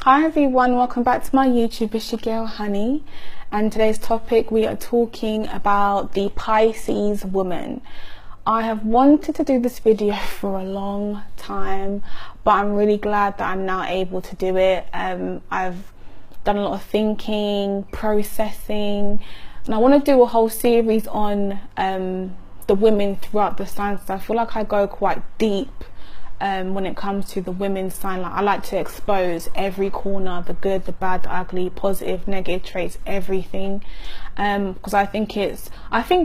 Hi everyone, welcome back to my YouTube. It's your girl Honey, and today's topic we are talking about the Pisces woman. I have wanted to do this video for a long time, but I'm really glad that I'm now able to do it. I've done a lot of thinking, processing, and I want to do a whole series on the women throughout the signs. So I feel like I go quite deep when it comes to the women's sign. Like, I like to expose every corner, the good, the bad, the ugly, positive, negative traits, everything, because I think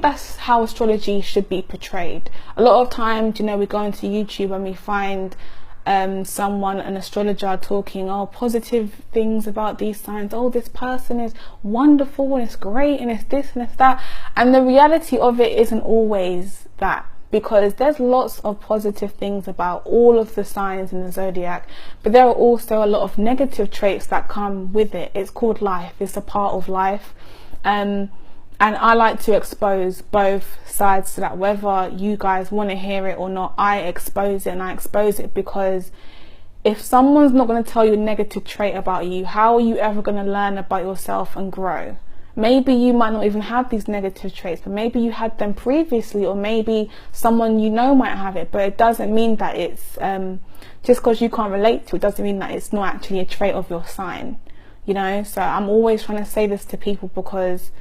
that's how astrology should be portrayed. A lot of times, you know, we go into YouTube and we find someone, an astrologer, talking positive things about these signs. This person is wonderful and it's great and it's this and it's that, and the reality of it isn't always that, because there's lots of positive things about all of the signs in the zodiac, but there are also a lot of negative traits that come with it. It's called life, it's a part of life, and I like to expose both sides to that. Whether you guys want to hear it or not, I expose it, and I expose it because if someone's not going to tell you a negative trait about you, how are you ever going to learn about yourself and grow? Maybe you might not even have these negative traits, but maybe you had them previously, or maybe someone you know might have it, but it doesn't mean that it's just because you can't relate to it doesn't mean that it's not actually a trait of your sign, you know. So I'm always trying to say this to people, because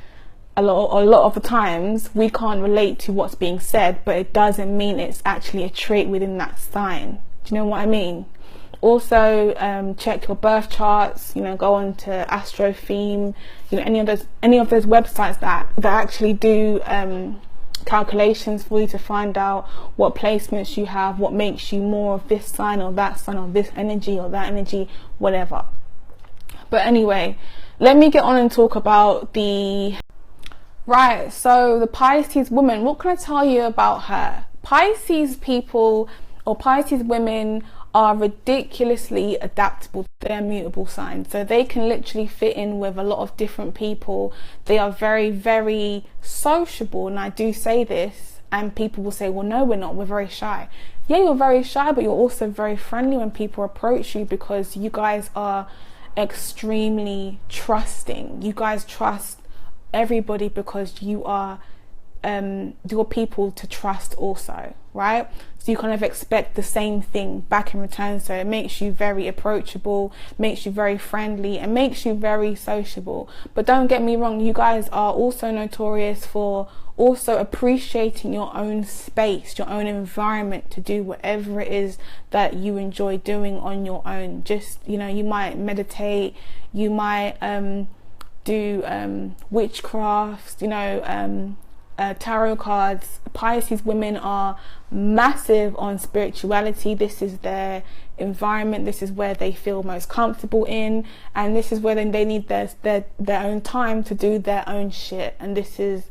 a lot of the times we can't relate to what's being said, but it doesn't mean it's actually a trait within that sign. Do you know what I mean? Also, check your birth charts, you know, go on to AstroTheme, you know, any of those websites that actually do calculations for you to find out what placements you have, what makes you more of this sign or that sign, or this energy or that energy, whatever. But anyway, let me get on and talk about so the Pisces woman. What can I tell you about her? Pisces people, or Pisces women, are ridiculously adaptable. They're mutable signs, so they can literally fit in with a lot of different people. They are very, very sociable, and I do say this, and people will say, well, no, we're not, we're very shy. Yeah, you're very shy, but you're also very friendly when people approach you, because you guys are extremely trusting. You guys trust everybody because you are your people to trust also, right? So you kind of expect the same thing back in return. So it makes you very approachable, makes you very friendly, and makes you very sociable. But don't get me wrong, you guys are also notorious for also appreciating your own space, your own environment, to do whatever it is that you enjoy doing on your own. Just, you know, you might meditate, you might do witchcraft, you know, tarot cards. Pisces women are massive on spirituality. This is their environment, this is where they feel most comfortable in, and this is where they need their own time to do their own shit. And this is,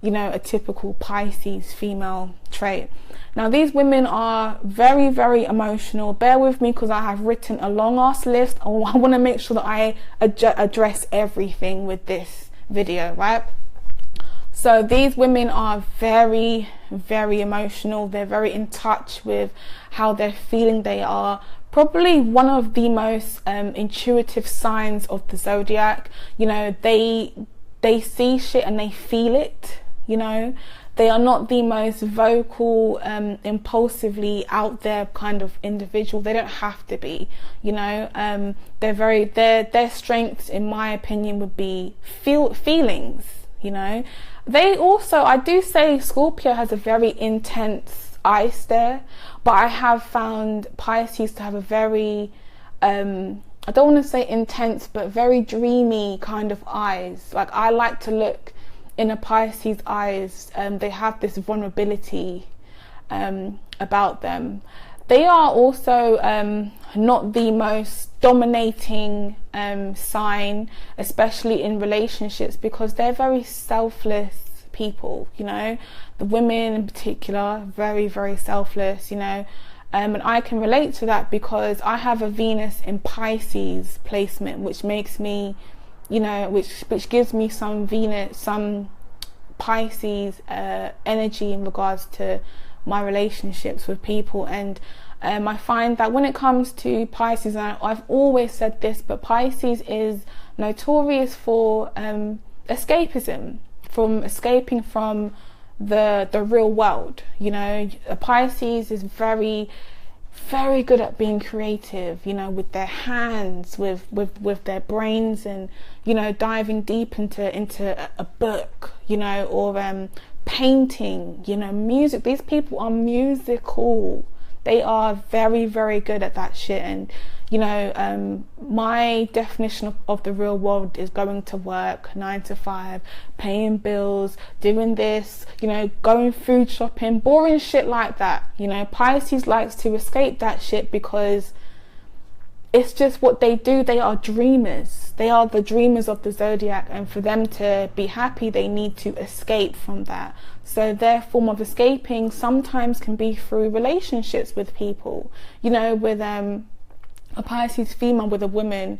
you know, a typical Pisces female trait. Now, these women are very, very emotional. Bear with me, because I have written a long ass list. I want to make sure that I address everything with this video, right? So these women are very, very emotional. They're very in touch with how they're feeling. They are probably one of the most intuitive signs of the zodiac. You know, they see shit and they feel it, you know. They are not the most vocal, impulsively out there kind of individual. They don't have to be, you know. Their strengths, in my opinion, would be feelings, you know. They also, I do say Scorpio has a very intense eye stare, but I have found Pisces to have a very, I don't want to say intense, but very dreamy kind of eyes. Like, I like to look in a Pisces eyes. They have this vulnerability about them. They are also not the most dominating sign, especially in relationships, because they're very selfless people, you know. The women in particular, very, very selfless, you know. And I can relate to that because I have a Venus in Pisces placement, which makes me, you know, which gives me some Pisces energy in regards to my relationships with people. And I find that when it comes to Pisces, and I've always said this, but Pisces is notorious for escapism, from escaping from the real world. You know, a Pisces is very, very good at being creative, you know, with their hands, with their brains, and, you know, diving deep into a book, you know, or painting, you know, music. These people are musical. They are very, very good at that shit. And, you know, my definition of the real world is going to work 9 to 5, paying bills, doing this, you know, going food shopping, boring shit like that. You know, Pisces likes to escape that shit because it's just what they do. They are dreamers. They are the dreamers of the zodiac, and for them to be happy, they need to escape from that. So their form of escaping sometimes can be through relationships with people. You know, with a Pisces female with a woman,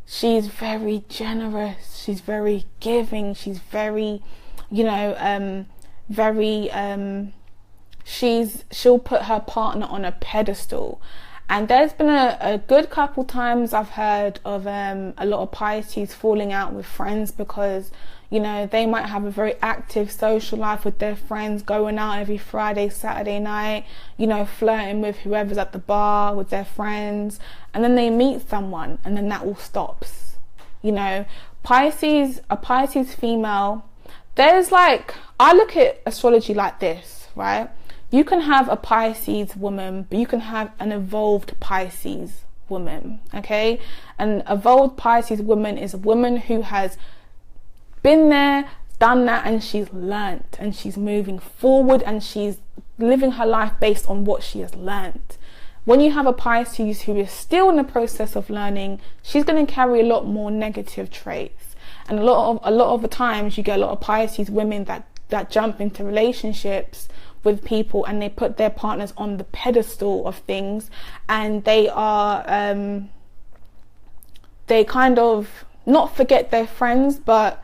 she's very generous, she's very giving, she's very, you know, she'll put her partner on a pedestal. And there's been a good couple times I've heard of a lot of Pisces falling out with friends because, you know, they might have a very active social life with their friends, going out every Friday, Saturday night, you know, flirting with whoever's at the bar with their friends, and then they meet someone and then that all stops. You know, a Pisces female, there's like, I look at astrology like this, right? You can have a Pisces woman, but you can have an evolved Pisces woman, okay? An evolved Pisces woman is a woman who has been there, done that, and she's learnt, and she's moving forward, and she's living her life based on what she has learnt. When you have a Pisces who is still in the process of learning, she's going to carry a lot more negative traits. And a lot of the times you get a lot of Pisces women that jump into relationships with people and they put their partners on the pedestal of things, and they kind of not forget their friends, but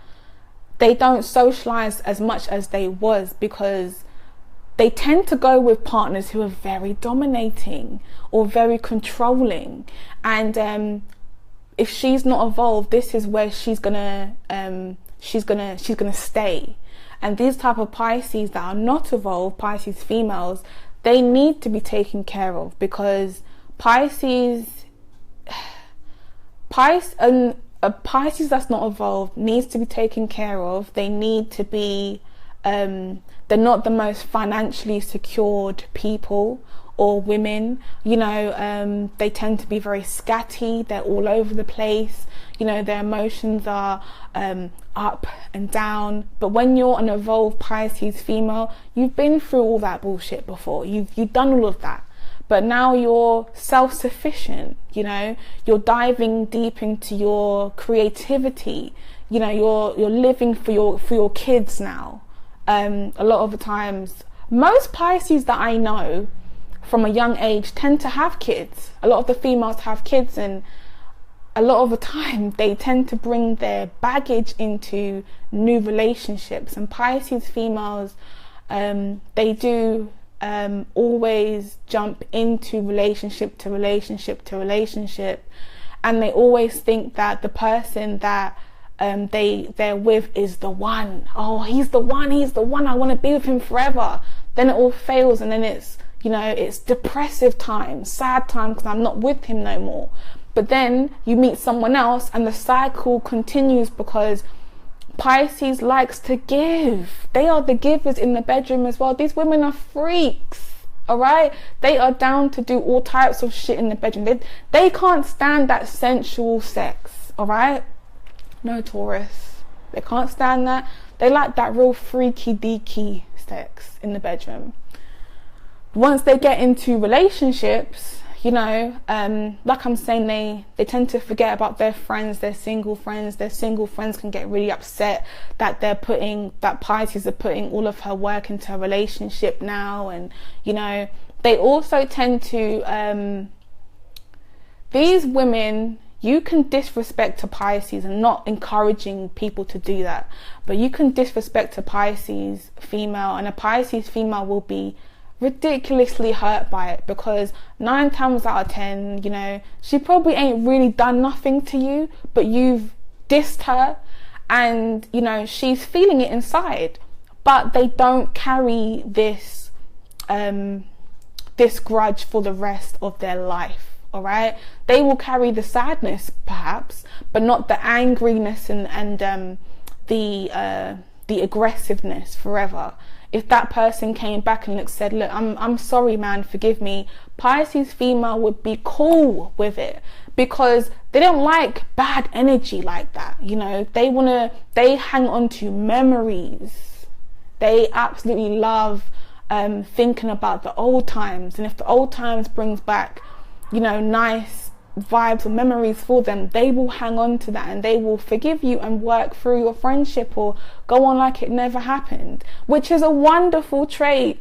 they don't socialize as much as they was, because they tend to go with partners who are very dominating or very controlling. And if she's not evolved, this is where she's gonna stay. And these type of Pisces that are not evolved, Pisces females, they need to be taken care of, because a Pisces that's not evolved needs to be taken care of. They need to be, they're not the most financially secured people or women, you know. They tend to be very scatty, they're all over the place, you know, their emotions are up and down. But when you're an evolved Pisces female, you've been through all that bullshit before, you've done all of that, but now you're self-sufficient, you know, you're diving deep into your creativity, you know, you're living for your kids now. A lot of the times, most Pisces that I know from a young age tend to have kids. A lot of the females have kids, and a lot of the time they tend to bring their baggage into new relationships. And Pisces females, they do always jump into relationship to relationship to relationship, and they always think that the person that they're with is the one. Oh, he's the one, I want to be with him forever. Then it all fails, and then it's, you know, it's depressive time, sad time, because I'm not with him no more. But then you meet someone else and the cycle continues, because Pisces likes to give. They are the givers in the bedroom as well. These women are freaks, all right? They are down to do all types of shit in the bedroom. They can't stand that sensual sex, all right? No, Taurus. They can't stand that. They like that real freaky deaky sex in the bedroom. Once they get into relationships, you know, like I'm saying, they tend to forget about their friends, their single friends. Their single friends can get really upset that that Pisces are putting all of her work into a relationship now. And, you know, they also tend to, these women, you can disrespect a Pisces, and not encouraging people to do that, but you can disrespect a Pisces female, and a Pisces female will be ridiculously hurt by it, because 9 times out of 10, you know, she probably ain't really done nothing to you, but you've dissed her, and you know, she's feeling it inside. But they don't carry this this grudge for the rest of their life. All right, they will carry the sadness perhaps, but not the angriness and the aggressiveness forever. If that person came back and said, look, I'm sorry, man, forgive me, Pisces female would be cool with it, because they don't like bad energy like that. You know, they hang on to memories. They absolutely love thinking about the old times. And if the old times brings back, you know, nice vibes or memories for them, they will hang on to that, and they will forgive you and work through your friendship or go on like it never happened, which is a wonderful trait.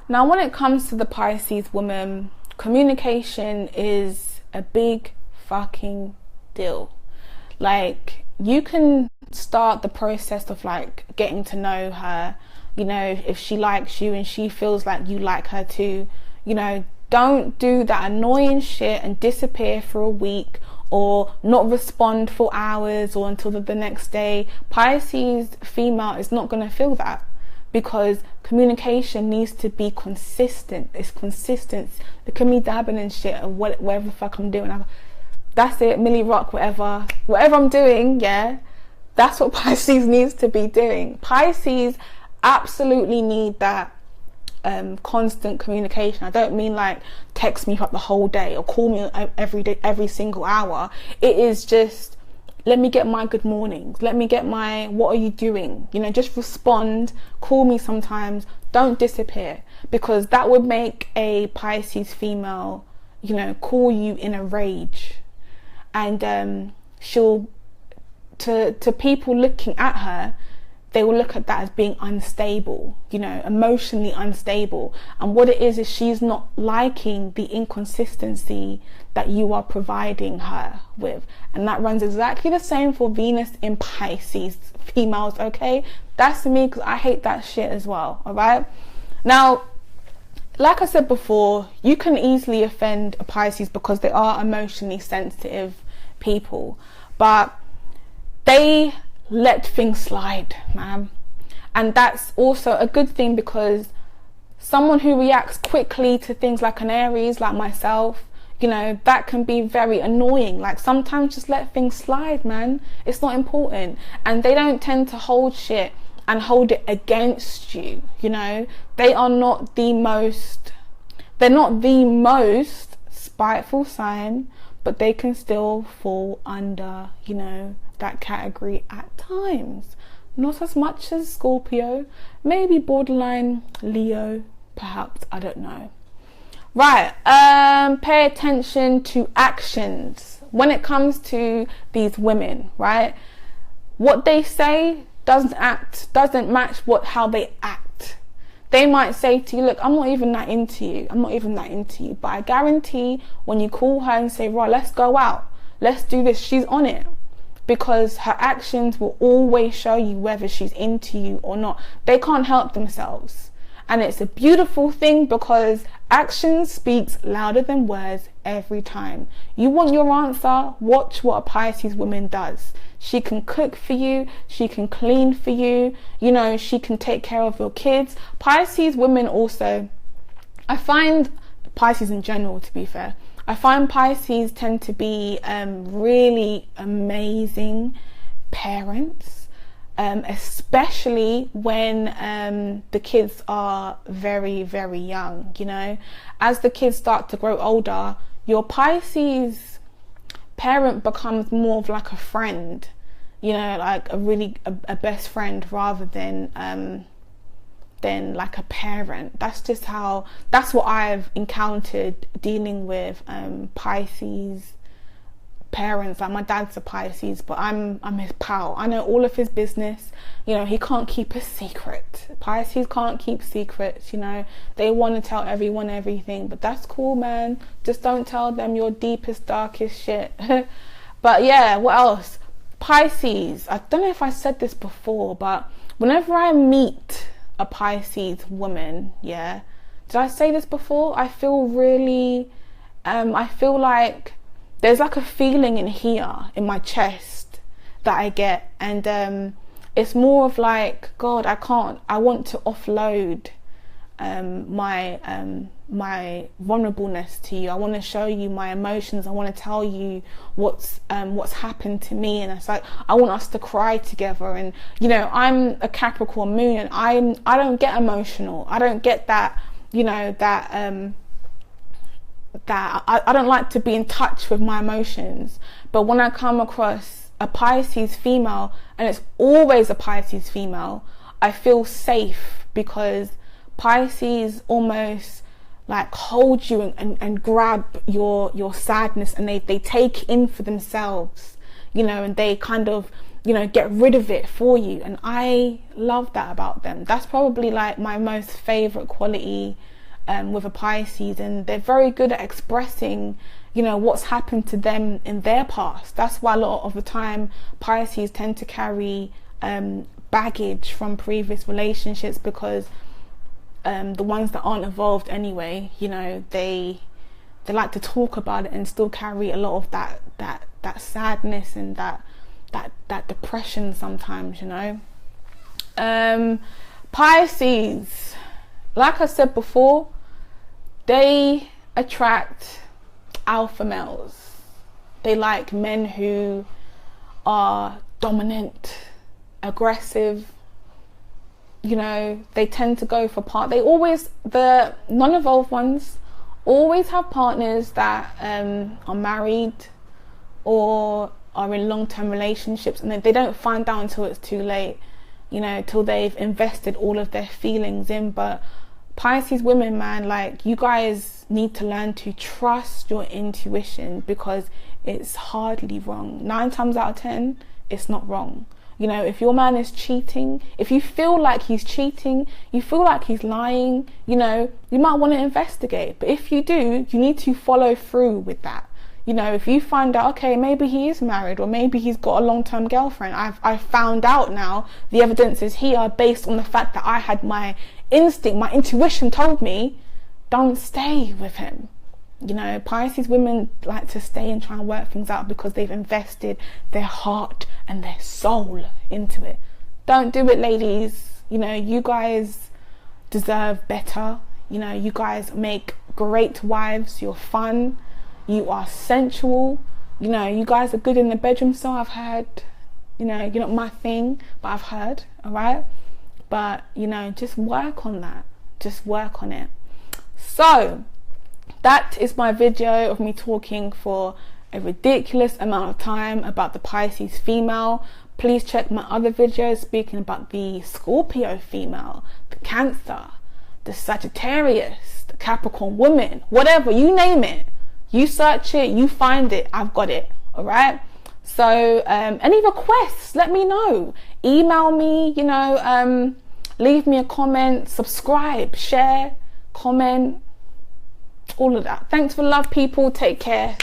Now, when it comes to the Pisces woman, communication is a big fucking deal. Like, you can start the process of like getting to know her, you know, if she likes you and she feels like you like her too, you know. Don't do that annoying shit and disappear for a week, or not respond for hours or until the next day. Pisces female is not going to feel that, because communication needs to be consistent. It's consistent. Look at me dabbing and shit, or whatever the fuck I'm doing. That's it, Millie Rock, whatever I'm doing, yeah. That's what Pisces needs to be doing. Pisces absolutely need that constant communication. I don't mean like text me up the whole day or call me every day, every single hour. It is just, let me get my good mornings, let me get my what are you doing, you know, just respond, call me sometimes, don't disappear, because that would make a Pisces female, you know, call you in a rage, and she'll, to people looking at her, they will look at that as being unstable, you know, emotionally unstable. And what it is she's not liking the inconsistency that you are providing her with. And that runs exactly the same for Venus in Pisces females, okay? That's me, because I hate that shit as well, all right? Now, like I said before, you can easily offend a Pisces because they are emotionally sensitive people, but they let things slide, man. And that's also a good thing, because someone who reacts quickly to things like an Aries, like myself, you know, that can be very annoying. Like, sometimes just let things slide, man. It's not important. And they don't tend to hold shit and hold it against you, you know. They're not the most spiteful sign, but they can still fall under, you know, that category at times. Not as much as Scorpio, maybe borderline Leo, perhaps, I don't know. Right, pay attention to actions when it comes to these women, right? What they say doesn't match how they act. They might say to you, look, I'm not even that into you, but I guarantee when you call her and say, right, let's go out, let's do this, she's on it. Because her actions will always show you whether she's into you or not. They can't help themselves. And it's a beautiful thing, because action speaks louder than words every time. You want your answer? Watch what a Pisces woman does. She can cook for you. She can clean for you. You know, she can take care of your kids. Pisces women also, I find Pisces in general, to be fair, I find Pisces tend to be really amazing parents, especially when the kids are very, very young, you know. As the kids start to grow older, your Pisces parent becomes more of like a friend, you know, like a best friend, rather than like a parent. That's what I've encountered dealing with Pisces parents. Like, my dad's a Pisces, but I'm his pal. I know all of his business. You know, he can't keep a secret. Pisces can't keep secrets, you know. They want to tell everyone everything, but that's cool, man. Just don't tell them your deepest, darkest shit. But yeah, what else? Pisces, I don't know if I said this before, but whenever I meet a Pisces woman, yeah, did I say this before? I feel really, I feel like there's like a feeling in here, in my chest, that I get. And it's more of like, God, I want to offload my vulnerableness to you. I want to show you my emotions. I want to tell you what's happened to me. And it's like, I want us to cry together. And you know, I'm a Capricorn moon, and I don't get emotional. I don't get that, you know, that I don't like to be in touch with my emotions. But when I come across a Pisces female, and it's always a Pisces female, I feel safe, because Pisces almost like hold you and grab your sadness, and they take in for themselves, you know, and they kind of, you know, get rid of it for you. And I love that about them. That's probably like my most favorite quality with a Pisces. And they're very good at expressing, you know, what's happened to them in their past. That's why a lot of the time Pisces tend to carry baggage from previous relationships, because the ones that aren't evolved anyway, you know, they like to talk about it and still carry a lot of that sadness and that depression sometimes, you know. Pisces, like I said before, they attract alpha males. They like men who are dominant, aggressive. You know, they tend to go for the non-evolved ones always have partners that are married or are in long-term relationships, and they don't find out until it's too late, you know, till they've invested all of their feelings in. But Pisces women, man, like, you guys need to learn to trust your intuition, because it's hardly wrong. 9 times out of 10, it's not wrong. You know, if your man is cheating, if you feel like he's cheating, you feel like he's lying, you know, you might want to investigate. But if you do, you need to follow through with that. You know, if you find out, okay, maybe he is married, or maybe he's got a long-term girlfriend. I've found out now, the evidence is here based on the fact that I had my instinct, my intuition told me, don't stay with him. You know, Pisces women like to stay and try and work things out because they've invested their heart and their soul into it. Don't do it, ladies. You know, you guys deserve better. You know, you guys make great wives. You're fun. You are sensual. You know, you guys are good in the bedroom, so I've heard. You know, you're not my thing, but I've heard, all right? But, you know, just work on that. Just work on it. So that is my video of me talking for a ridiculous amount of time about the Pisces female. Please check my other videos speaking about the Scorpio female, the Cancer, the Sagittarius, the Capricorn woman, whatever, you name it. You search it, you find it, I've got it, all right? So any requests, let me know. Email me, you know, leave me a comment, subscribe, share, comment, all of that. Thanks for love, people. Take care.